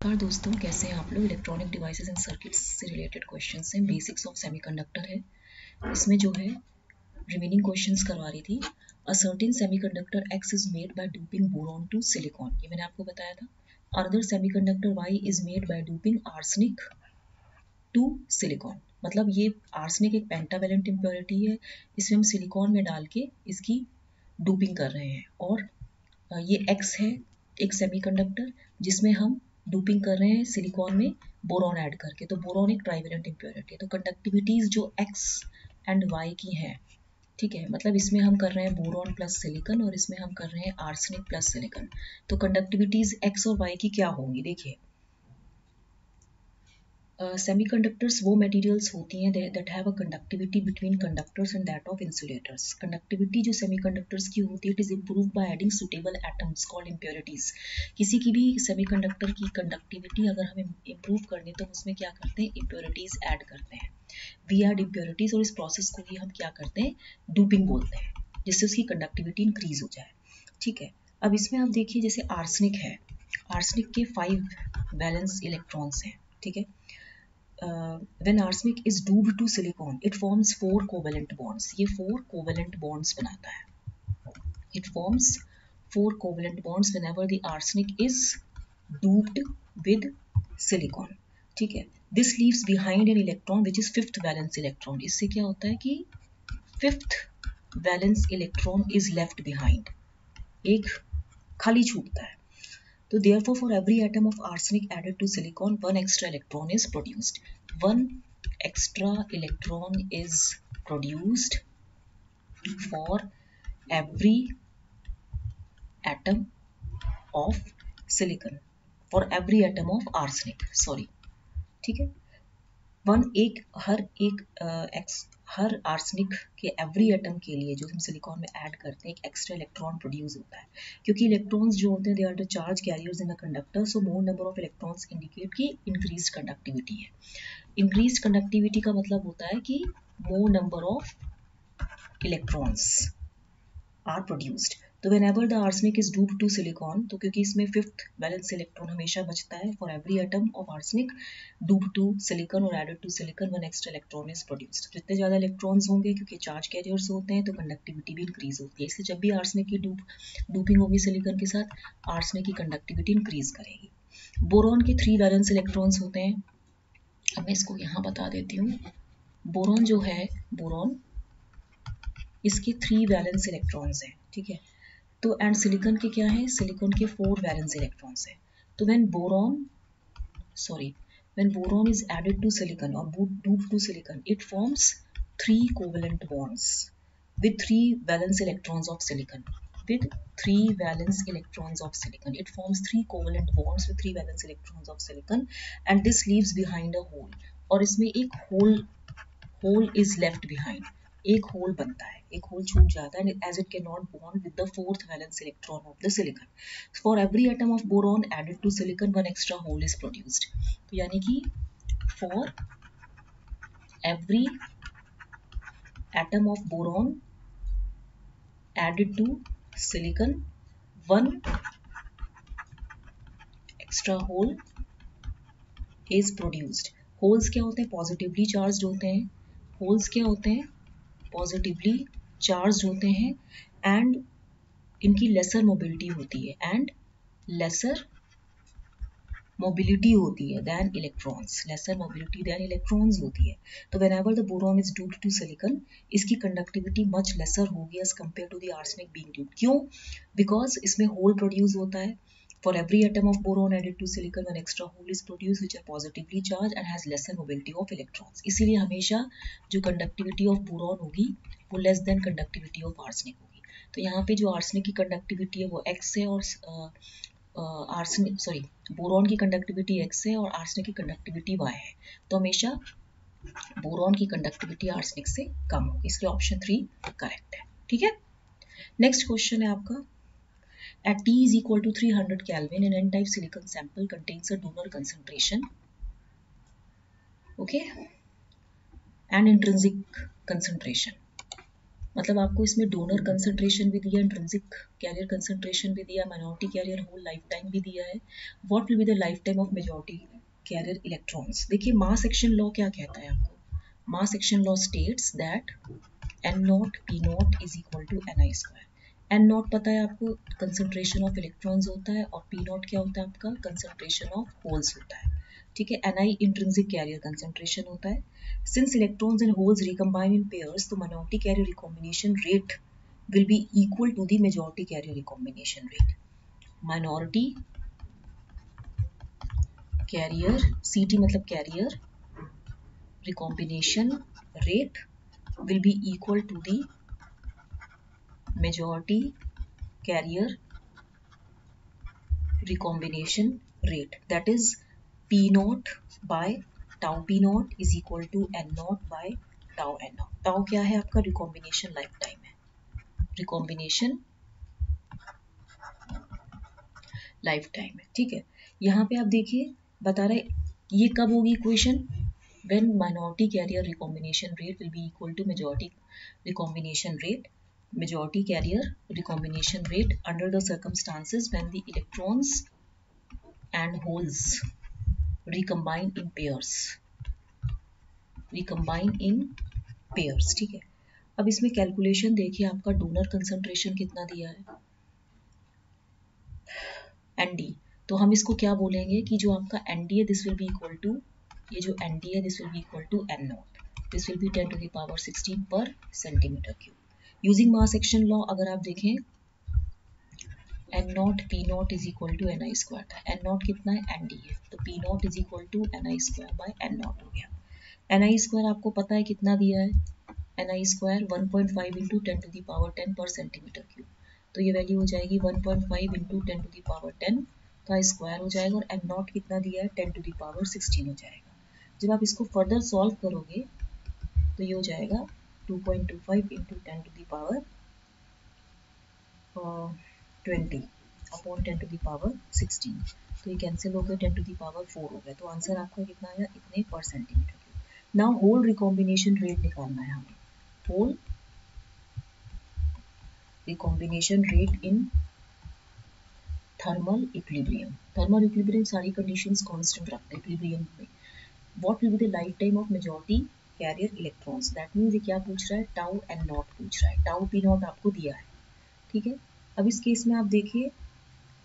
नमस्कार दोस्तों, कैसे हैं आप लोग। इलेक्ट्रॉनिक डिवाइसेस एंड सर्किट्स से रिलेटेड क्वेश्चंस हैं, बेसिक्स ऑफ सेमीकंडक्टर है। इसमें जो है रिमेनिंग क्वेश्चंस करवा रही थी। A certain semiconductor X is made by doping boron to silicon, ये मैंने आपको बताया था। Other semiconductor Y is made by doping arsenic to silicon, मतलब ये आर्सेनिक एक पेंटावेलेंट इम्प्योरिटी है, इसमें हम सिलिकॉन में डाल के इसकी डूपिंग कर रहे हैं। और ये एक्स है एक सेमीकंडक्टर जिसमें हम डूपिंग कर रहे हैं सिलिकॉन में बोरॉन ऐड करके। तो बोरॉन एक ट्राइवेलेंट इम्प्योरिटी है। तो कंडक्टिविटीज जो एक्स एंड वाई की हैं, ठीक है, मतलब इसमें हम कर रहे हैं बोरॉन प्लस सिलिकॉन और इसमें हम कर रहे हैं आर्सेनिक प्लस सिलिकॉन। तो कंडक्टिविटीज एक्स और वाई की क्या होंगी, देखिए। सेमीकंडक्टर्स वो मटेरियल्स होती हैं that have a conductivity between conductors and that of insulators. Conductivity जो सेमीकंडक्टर्स की होती है, it is improve by adding suitable atoms called impurities. किसी की भी सेमीकंडक्टर की कंडक्टिविटी अगर हमें इम्प्रूव करनी तो उसमें क्या करते हैं, इम्प्योरिटीज ऐड करते हैं। वी ऐड इम्प्योरिटीज और इस प्रोसेस को ही हम क्या करते हैं, डूपिंग बोलते हैं, जिससे उसकी कंडक्टिविटी इंक्रीज हो जाए। ठीक है, अब इसमें आप देखिए जैसे आर्सेनिक है, आर्सेनिक के 5 वैलेंस इलेक्ट्रॉन्स हैं, ठीक है। when arsenic is doped to silicon, it forms 4 covalent bonds. ये 4 covalent bonds बनाता है. It forms 4 covalent bonds whenever the arsenic is doped with silicon. ठीक है. This leaves behind an electron which is 5th valence electron. इससे क्या होता है कि 5th valence electron is left behind. एक खाली छूटता है. So therefore, for every atom of arsenic added to silicon, one extra electron is produced. One extra electron is produced for every atom of silicon. For every atom of arsenic. Sorry. ठीक है. हर arsenic के every atom के लिए जो हम silicon में add करते हैं, एक एक्स्ट्रा इलेक्ट्रॉन प्रोड्यूस होता है, क्योंकि इलेक्ट्रॉन्स जो होते हैं they are the charge carriers in the conductor. So more number of electrons indicate की इंक्रीज कंडक्टिविटी है। इंक्रीज कंडक्टिविटी का मतलब होता है कि more number of electrons are produced. तो whenever the arsenic is doped to silicon, तो क्योंकि इसमें 5th वैलेंस इलेक्ट्रॉन हमेशा बचता है, for every atom of arsenic doped to silicon or added to silicon, one extra electron is produced. जितने ज़्यादा electrons होंगे, क्योंकि चार्ज कैरियर्स होते हैं, तो कंडक्टिविटी भी इंक्रीज होती है। इसलिए जब भी आर्सेनिक की डूपिंग होगी सिलिकॉन के साथ, आर्सेनिक की कंडक्टिविटी इंक्रीज करेगी। बोरॉन के 3 वैलेंस इलेक्ट्रॉन्स होते हैं। अब मैं इसको यहाँ बता देती हूँ। बोरॉन जो है, बोरॉन इसके 3 वैलेंस इलेक्ट्रॉन्स हैं, ठीक है। तो एंड सिलिकॉन के क्या है, सिलिकॉन के 4 वैलेंस इलेक्ट्रॉन्स हैं। तो when boron is added to silicon or doped to silicon, it forms 3 covalent bonds with 3 valence electrons of silicon. With 3 valence electrons of silicon, it forms 3 covalent bonds with 3 valence electrons of silicon, and this leaves behind a hole. और इसमें एक hole is left behind. एक whole बनता है, एक whole छूट जाता है, as it cannot bond with the 4th valence electron of the silicon. For every atom of boron added to silicon, one extra hole is produced. तो यानी कि for every atom of boron added to silicon, one extra hole is produced. Holes क्या होते हैं, positively charge होते हैं। Holes क्या होते हैं, पॉजिटिवली चार्ज होते हैं, एंड इनकी लेसर मोबिलिटी होती है, एंड लेसर मोबिलिटी होती है than electrons, lesser mobility than electrons होती है। तो whenever the boron is doped to silicon, इसकी कंडक्टिविटी मच लेसर होगी as compare to the arsenic being doped. क्यों, बिकॉज इसमें होल प्रोड्यूस होता है। For every atom of boron added to silicon, one extra hole is produced which are positively charged and has lesser mobility of electrons. इसीलिए हमेशा जो conductivity of boron होगी वो less than conductivity of arsenic होगी। तो यहाँ पे जो आर्सेनिक की कंडक्टिविटी है वो x है, और बोरॉन की कंडक्टिविटी x है और आर्सेनिक की कंडक्टिविटी y है। तो हमेशा बोरॉन की कंडक्टिविटी आर्सेनिक से कम होगी, इसलिए ऑप्शन 3 करेक्ट है। ठीक है, नेक्स्ट क्वेश्चन है आपका। At T is equal to 300 Kelvin, an N-type silicon sample contains a donor concentration, okay, and intrinsic concentration. मतलब आपको इसमें डोनर कंसंट्रेशन भी दिया, इंट्रिंसिक कैरियर कंसंट्रेशन भी दिया, minority carrier hole life time भी दिया है। What will be the life time of majority carrier electrons. देखिए मास एक्शन लॉ क्या कहता है आपको। Mass action law states that N naught P naught is equal to N I square. N naught पता है आपको, कंसंट्रेशन ऑफ इलेक्ट्रॉन्स होता है, और पी नॉट क्या होता है आपका, कंसंट्रेशन ऑफ होल्स होता है। ठीक है, एन आई इंट्रिंसिक कैरियर कंसंट्रेशन होता है। Since electrons and holes recombine in pairs, the minority carrier recombination rate will be equal to the majority carrier recombination rate. Minority carrier CT मतलब carrier recombination rate will be equal to the majority carrier recombination rate. That is P naught by tau P naught is equal to N naught by tau N naught. Tau क्या है आपका, recombination lifetime है, recombination life time है। ठीक है, यहाँ पे आप देखिए बता रहे ये कब होगी equation, when minority carrier recombination rate will be equal to majority recombination rate, majority carrier recombination rate under the circumstances when the electrons and holes recombine in pairs, recombine in pairs। ठीक है, अब इसमें calculation देखिए, आपका donor concentration कितना दिया है, ND, तो हम इसको क्या बोलेंगे कि जो आपका ND है this will be equal to, ये जो ND है this will be equal to N naught, this will be 10 to the power 16 पर centimetre cube. Using mass action law अगर आप देखें, N naught P naught is equal to NI square था, N naught कितना है, ND है, तो P naught is equal to NI square by N naught हो गया। NI स्क्वायर आपको पता है कितना दिया है, NI square 1.5 into 10 to the power 10 पर सेंटीमीटर क्यूब, तो ये वैल्यू हो जाएगी 1.5 इंटू 10 टू द पावर 10 का स्क्वायर हो जाएगा, और एन नॉट कितना दिया है 10 टू द पावर 16 हो जाएगा। जब आप इसको फर्दर सॉल्व करोगे तो ये हो जाएगा 2.25 into 10 to the power 20 upon 10 to the power 16, तो ये कैंसिल हो गया, 10 टू द पावर 4 हो गया, तो आंसर आपका कितना आया, इतने पर centimetre cube. Now hole recombination rate निकालना है हमें, hole recombination rate in thermal equilibrium. Thermal equilibrium सारी कंडीशंस कांस्टेंट रखते हैं इक्विलिब्रियम में। What will be the life time of majority carrier electrons, that means ये क्या पूछ रहा है, टाउ एन नॉट पूछ रहा है, टाउ पी नॉट आपको दिया है। ठीक है, अब इस केस में आप देखिए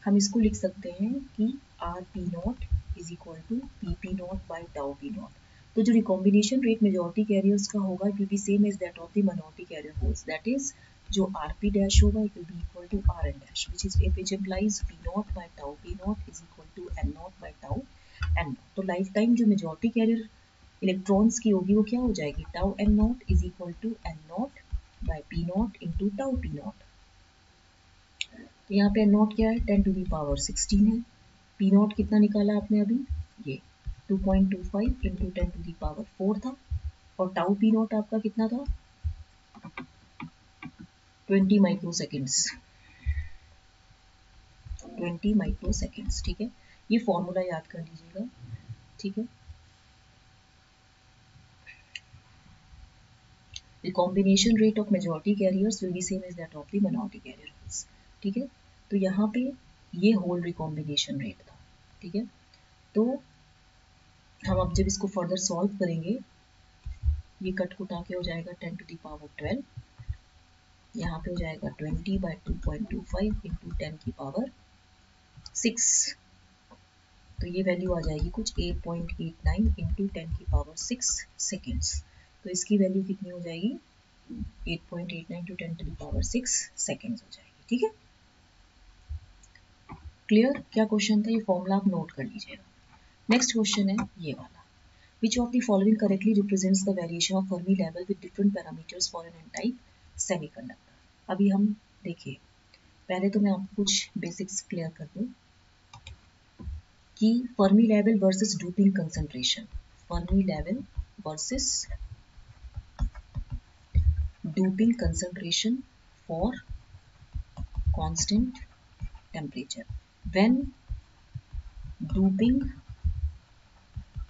हम इसको लिख सकते हैं कि R P naught is equal to P P naught by tau P naught. तो जो रिकॉम्बिनेशन रेट मेजॉरिटी कैरियर्स का होगा it will be same as that of the minority carrier holes, that is जो आर पी डैश होगा it will be equal to R N dash, which is which implies P naught by tau P naught is equal to N naught by tau N not. तो life time जो majority carrier electrons की होगी वो क्या हो जाएगी, tau N naught is equal to N naught by P naught into tau P naught. तो यहाँ पे एन नॉट क्या है, 10 टू दी पावर 16 है, पी नॉट कितना निकाला आपने अभी, ये 2.25 इंटू 10 टू दी पावर 4 था, और टाउ पी नॉट आपका कितना था, 20 माइक्रो सेकेंड्स, 20 माइक्रो सेकेंड्स। ठीक है, ये फॉर्मूला याद कर लीजिएगा। ठीक है, the combination rate of majority carriers will be same as that of the minority carrier holes। ठीक है, तो यहाँ पे ये होल रिकॉम्बिनेशन रेट था। ठीक है, तो हम अब जब इसको फर्दर सॉल्व करेंगे ये कट कुट आके हो जाएगा 10 टू द पावर 12, यहाँ पे हो जाएगा 20 बाई 2.25 इंटू 10 की पावर 6, तो ये वैल्यू आ जाएगी कुछ 8.89 इंटू 10 की पावर 6 सेकेंड्स। तो इसकी वैल्यू कितनी हो जाएगी, 8.89 to 10 to the power 6 seconds हो जाएगी। ठीक है, क्लियर, क्या क्वेश्चन था, ये फॉर्मूला आप नोट कर लीजिएगा। नेक्स्ट क्वेश्चन है ये वाला, which of the following correctly represents the variation of Fermi level with different parameters for an n-type semiconductor। अभी हम देखिए, पहले तो मैं आपको कुछ बेसिक्स क्लियर कर दूं कि Fermi level versus doping concentration, Fermi level versus doping concentration for constant temperature. When doping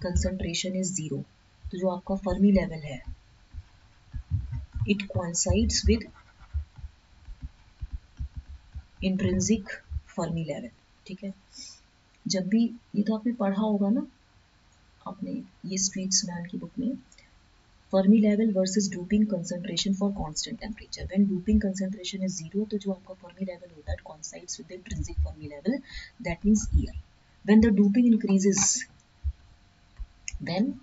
concentration is zero, तो जो आपका फर्मी लेवल है it coincides with intrinsic Fermi level। ठीक है, जब भी ये तो आपने पढ़ा होगा ना, आपने ये स्ट्रीट्समैन की बुक में, Fermi level versus doping concentration for constant temperature। When doping concentration is 0, तो जो आपका Fermi level होता है coincides with the intrinsic Fermi level, that means EL। When the doping increases, when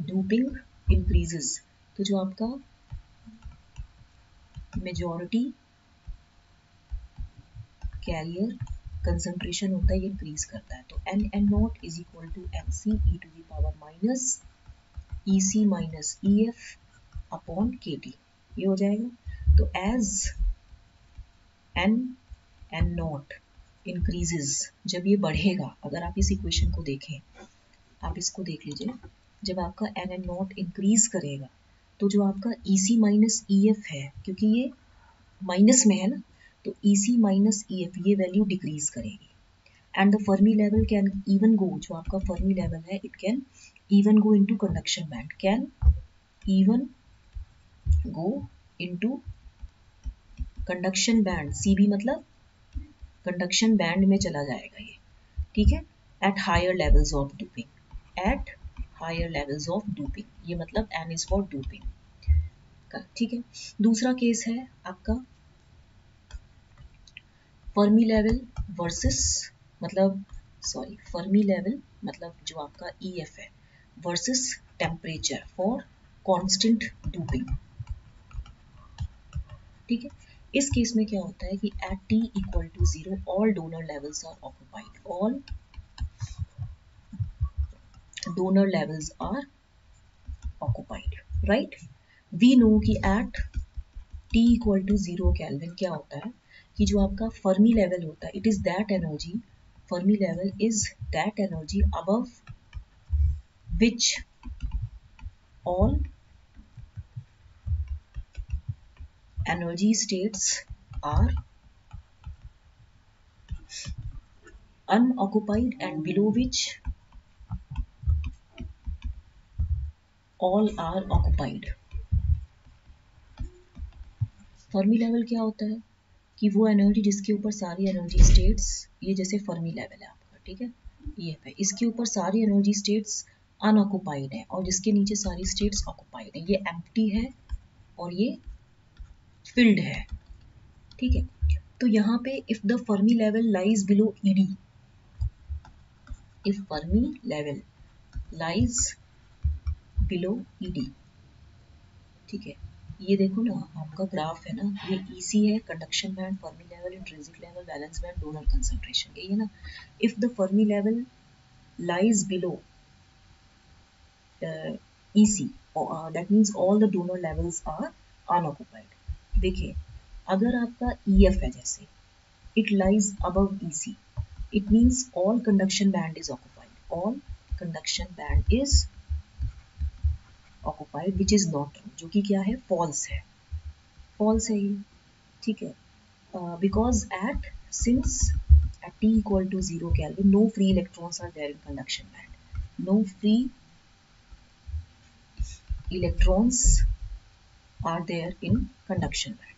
doping increases, तो जो आपका majority carrier concentration होता है ये increase करता है, तो N0 is equal to MC e to the power minus EC minus EF upon KT, ये हो जाएगा। तो as N0 increases, जब ये बढ़ेगा, अगर आप इस इक्वेशन को देखें, आप इसको देख लीजिए, जब आपका N0 इंक्रीज करेगा तो जो आपका EC माइनस EF है, क्योंकि ये माइनस में है ना, तो EC माइनस EF ये वैल्यू डिक्रीज करेगी। And the Fermi level can even go, जो आपका फर्मी लेवल है, it can even go into conduction band, can even go into conduction band, CB मतलब कंडक्शन बैंड में चला जाएगा ये। ठीक है, at higher levels of doping, at higher levels of doping, ये मतलब N इज फॉर डोपिंग। ठीक है, दूसरा केस है आपका फर्मी लेवल वर्सेस, मतलब सॉरी, फर्मी लेवल मतलब जो आपका EF है versus temperature for constant doping. ठीक है, इस केस में क्या होता है कि at T equal to 0 all donor levels are occupied, all donor levels are occupied, right? We know कि at T equal to 0 Kelvin क्या होता है कि जो आपका Fermi level होता है, it is that energy, Fermi level is that energy above which all energy states are unoccupied and below which all are occupied। Fermi level क्या होता है कि वो एनर्जी जिसके ऊपर सारी एनर्जी स्टेट्स, ये जैसे फर्मी लेवल है आपका, ठीक है, ये है, इसके ऊपर सारी एनर्जी स्टेट्स अनऑक्युपाइड है और जिसके नीचे सारी स्टेट्स ऑक्युपाइड है, ये एम्प्टी है और ये फिल्ड है। ठीक है, तो यहाँ पे if the Fermi level lies below ED, if Fermi level lies below ED, ठीक है, ये देखो ना आपका ग्राफ है ना, ये EC है, conduction band, Fermi level, intrinsic level, valence band, donor concentration, यही है ना। If the Fermi level lies below EC, that means all the donor levels are unoccupied. देखिए, अगर आपका EF है जैसे, it lies above EC, it means all conduction band is occupied, all conduction band is occupied, which is not true, जो कि क्या है, false है, फॉल्स है ये। ठीक है, because at since at T equal to 0 Kelvin, no free electrons are there in conduction band, no free electrons are there in conduction band।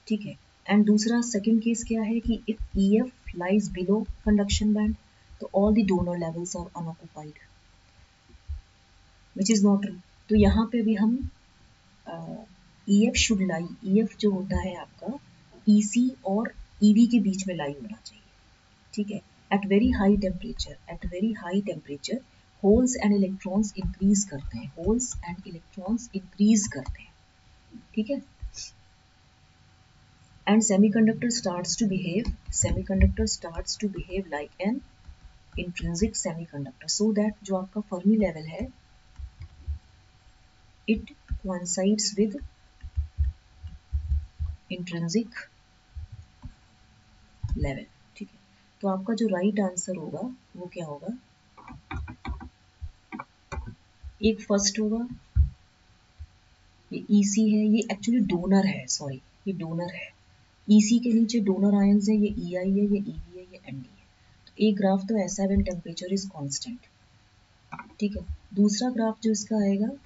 ठीक है, एंड दूसरा सेकंड केस क्या है कि if EF lies below conduction band, तो all the donor levels are unoccupied, which is not true। तो यहाँ पे भी हम EF should lie, EF जो होता है आपका EC और ED के बीच में लाई होना चाहिए। ठीक है, at very high temperature, at very high temperature holes and electrons increase करते हैं, होल्स एंड इलेक्ट्रॉन्स इंक्रीज करते हैं। ठीक है, and semiconductor starts to behave, semiconductor starts to behave like an intrinsic semiconductor, so that जो आपका Fermi level है, it coincides with intrinsic level. ठीक है, तो आपका जो राइट आंसर होगा वो क्या होगा, एक फर्स्ट होगा, ये EC है, ये एक्चुअली डोनर है, सॉरी ये डोनर है, EC के नीचे डोनर आयंस है, ये EI है, ये EV है, ये ND है। तो एक ग्राफ तो ऐसा है व्हेन टेम्परेचर इज कांस्टेंट। ठीक है, दूसरा ग्राफ जो इसका आएगा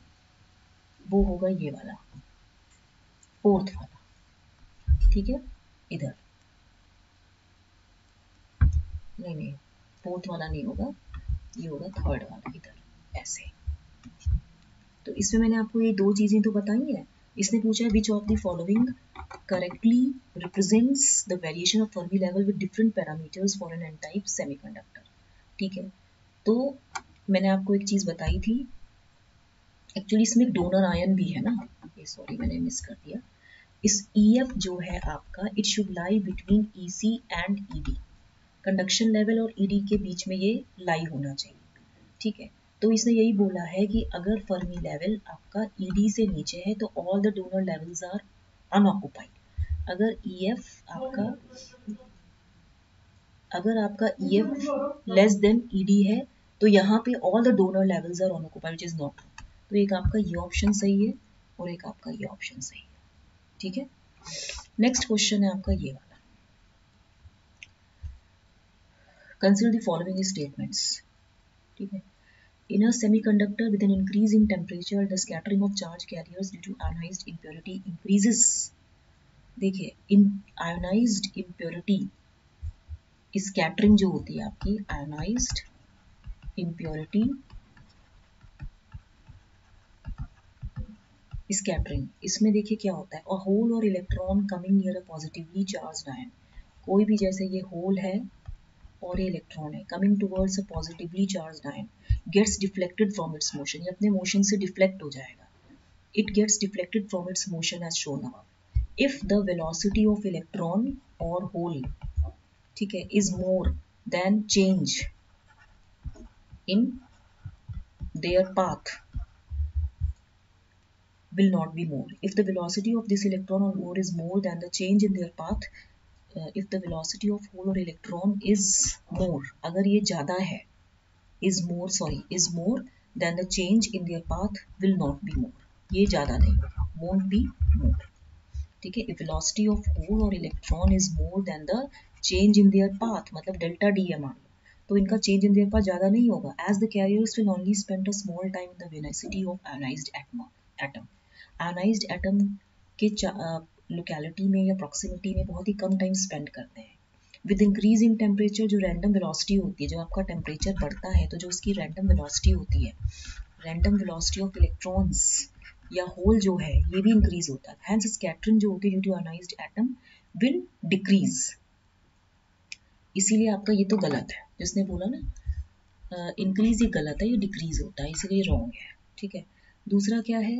वो होगा ये वाला, फोर्थ वाला, ठीक है, इधर नहीं, फोर्थ वाला नहीं होगा, ये होगा थर्ड वाला, इधर ऐसे। तो इसमें मैंने आपको ये दो चीजें तो बताई है। इसने पूछा है which of the following correctly represents the variation of Fermi level with different parameters for an N type semiconductor, ठीक है। तो मैंने आपको एक चीज बताई थी, एक्चुअली इसमें एक डोनर आयन भी है ना, ये सॉरी मैंने मिस कर दिया। इस EF जो है आपका, it should lie between EC and ED, conduction level और ED के बीच में ये लाई होना चाहिए, ठीक है। तो इसने यही बोला है कि अगर फर्मी लेवल आपका ED से नीचे है तो all the donor levels are unoccupied. अगर आपका EF लेस देन ED है तो यहाँ पे all the donor levels are unoccupied, which is not. तो एक आपका ये ऑप्शन सही है और एक आपका ये ऑप्शन सही है, ठीक है। नेक्स्ट क्वेश्चन है आपका ये वाला, कंसीडर द फॉलोइंग स्टेटमेंट्स, ठीक है। In a semiconductor with an increase in temperature, the scattering of charge carriers due to ionized impurity increases. देखिए, इन आयोनाइज्ड इम्प्योरिटी, स्कैटरिंग जो होती है आपकी आयोनाइज्ड इम्प्योरिटी स्कैटरिंग, इसमें देखिए क्या होता है, अ होल और electron coming near a positively charged ion, कोई भी जैसे ये होल है और ये इलेक्ट्रॉन है coming towards a positively charged ion gets deflected from its motion, ये अपने मोशन से डिफ्लेक्ट हो जाएगा। It gets deflected from its motion as shown above. If the velocity of electron or hole, ठीक है, is more than change in their path, will not be more. If the velocity of this electron or hole is more than the change in their path, if the velocity of hole or electron is more, अगर ये ज़्यादा है, is more than the change in their path, will not be more. ये ज़्यादा नहीं, won't be more, ठीक है। Velocity of whole और electron is more than the change in their path, मतलब डेल्टा डी है मान लो, तो इनका चेंज इन देयर पाथ ज्यादा नहीं होगा, as the carriers will only spend a small time in the velocity of ionised atom. Ionised atom के locality में या प्रॉक्सिमिटी में बहुत ही कम टाइम स्पेंड करते हैं। विद इंक्रीज इन टेम्परेचर, जो रैंडम वेलोसिटी होती है, जो आपका टेम्परेचर बढ़ता है तो जो उसकी रैंडम वेलोसिटी होती है, रैंडम वेलोसिटी ऑफ इलेक्ट्रॉन्स या होल जो है ये भी इंक्रीज होता है, हैंस स्कैटरिंग जो होती है due to ionised atom will decrease. इसीलिए आपका ये तो गलत है, जिसने बोला ना इंक्रीज, ये गलत है, ये डिक्रीज होता है, इसलिए रॉन्ग है, ठीक है। दूसरा क्या है,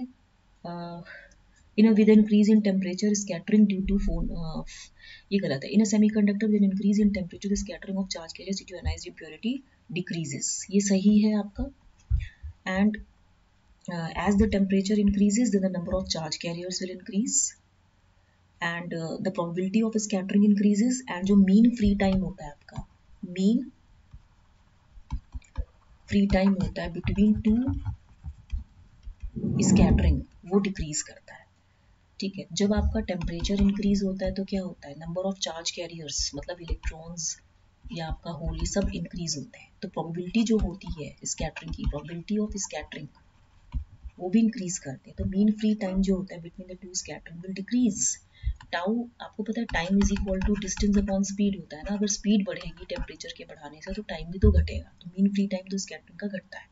in with increase in temperature scattering due to phone, ये गलत है। In a semiconductor with increase in temperature the scattering of charge carriers due to ionized impurity decreases, ये सही है आपका। And as the temperature increases then the number of charge carriers will increase and the probability of scattering increases, and जो mean free time होता है आपका, mean free time होता है between two scattering, वो decrease करता है, ठीक है। जब आपका टेम्परेचर इंक्रीज होता है तो क्या होता है, नंबर ऑफ चार्ज कैरियर्स मतलब इलेक्ट्रॉन्स या आपका होल, ये सब इंक्रीज होते हैं, तो प्रोबेबिलिटी जो होती है स्कैटरिंग की, प्रोबेबिलिटी ऑफ स्कैटरिंग वो भी इंक्रीज करते हैं। तो मीन फ्री टाइम जो होता है between the two scattering will decrease. Tau आपको पता है time is equal to distance upon speed होता है ना, अगर स्पीड बढ़ेगी टेम्परेचर के बढ़ाने से तो टाइम भी तो घटेगा, तो मीन फ्री टाइम तो स्कैटरिंग का घटता है।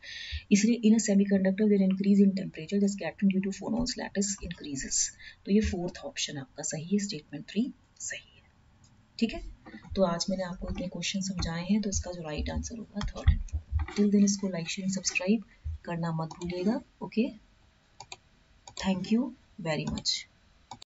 इसलिए in a semiconductor there increase in temperature the scattering due to phonons lattice increases. तो ये फोर्थ ऑप्शन आपका सही है, स्टेटमेंट 3 सही है, ठीक है। तो आज मैंने आपको इतने क्वेश्चन समझाए हैं, तो इसका जो राइट आंसर होगा third and fourth. Till then इसको लाइक शेयर सब्सक्राइब करना मत भूलिएगा, okay. Thank you very much.